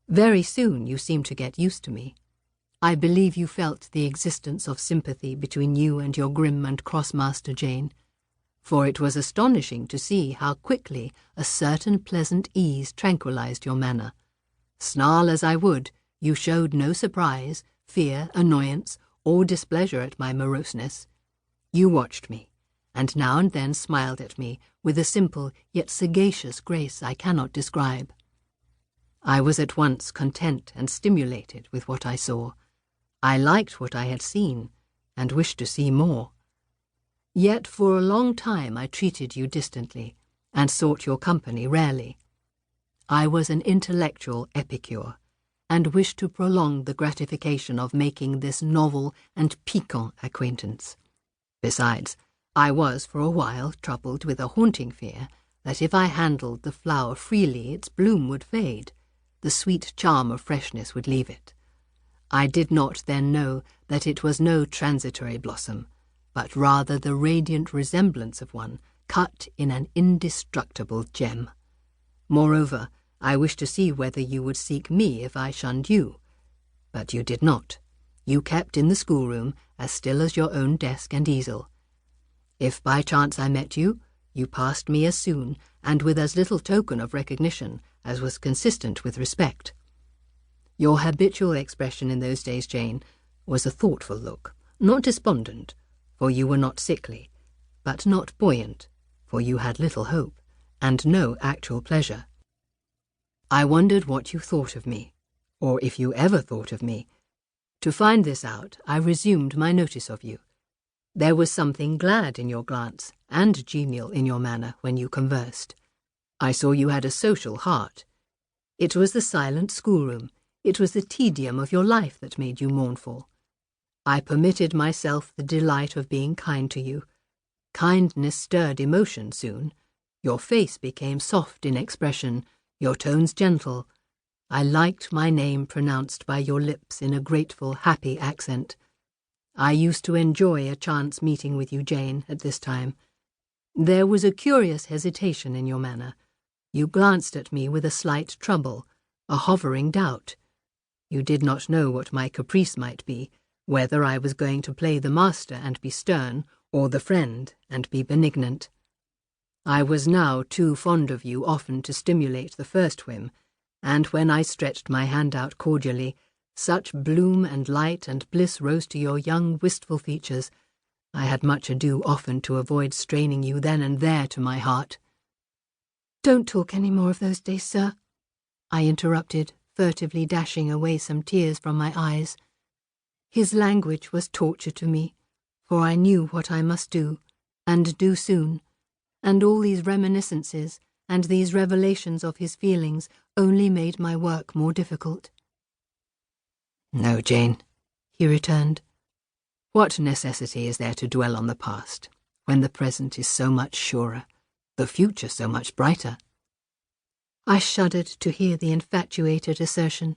Very soon you seemed to get used to me. I believe you felt the existence of sympathy between you and your grim and cross Master Jane, for it was astonishing to see how quickly a certain pleasant ease tranquilized your manner. Snarl as I would, you showed no surprise, fear, annoyance, or displeasure at my moroseness. You watched me, and now and then smiled at me with a simple yet sagacious grace I cannot describe. I was at once content and stimulated with what I saw. I liked what I had seen, and wished to see more. Yet for a long time I treated you distantly, and sought your company rarely. I was an intellectual epicure, and wished to prolong the gratification of making this novel and piquant acquaintance. Besides, I was for a while troubled with a haunting fear that if I handled the flower freely its bloom would fade, the sweet charm of freshness would leave it. I did not then know that it was no transitory blossom, but rather the radiant resemblance of one cut in an indestructible gem. Moreover, I wished to see whether you would seek me if I shunned you. But you did not. You kept in the schoolroom as still as your own desk and easel. If by chance I met you, you passed me as soon, and with as little token of recognition as was consistent with respect. Your habitual expression in those days, Jane, was a thoughtful look, not despondent, for you were not sickly, but not buoyant, for you had little hope, and no actual pleasure. I wondered what you thought of me, or if you ever thought of me. To find this out, I resumed my notice of you. There was something glad in your glance, and genial in your manner when you conversed. I saw you had a social heart. It was the silent schoolroom, it was the tedium of your life that made you mournful. I permitted myself the delight of being kind to you. Kindness stirred emotion soon. Your face became soft in expression, your tones gentle. I liked my name pronounced by your lips in a grateful, happy accent. I used to enjoy a chance meeting with you, Jane, at this time. There was a curious hesitation in your manner. You glanced at me with a slight trouble, a hovering doubt. You did not know what my caprice might be, whether I was going to play the master and be stern, or the friend and be benignant. I was now too fond of you often to stimulate the first whim, and when I stretched my hand out cordially, such bloom and light and bliss rose to your young, wistful features, I had much ado often to avoid straining you then and there to my heart. "Don't talk any more of those days, sir," I interrupted, furtively dashing away some tears from my eyes. His language was torture to me, for I knew what I must do, and do soon, and all these reminiscences and these revelations of his feelings only made my work more difficult. "No, Jane," he returned. "What necessity is there to dwell on the past, when the present is so much surer, the future so much brighter?" I shuddered to hear the infatuated assertion.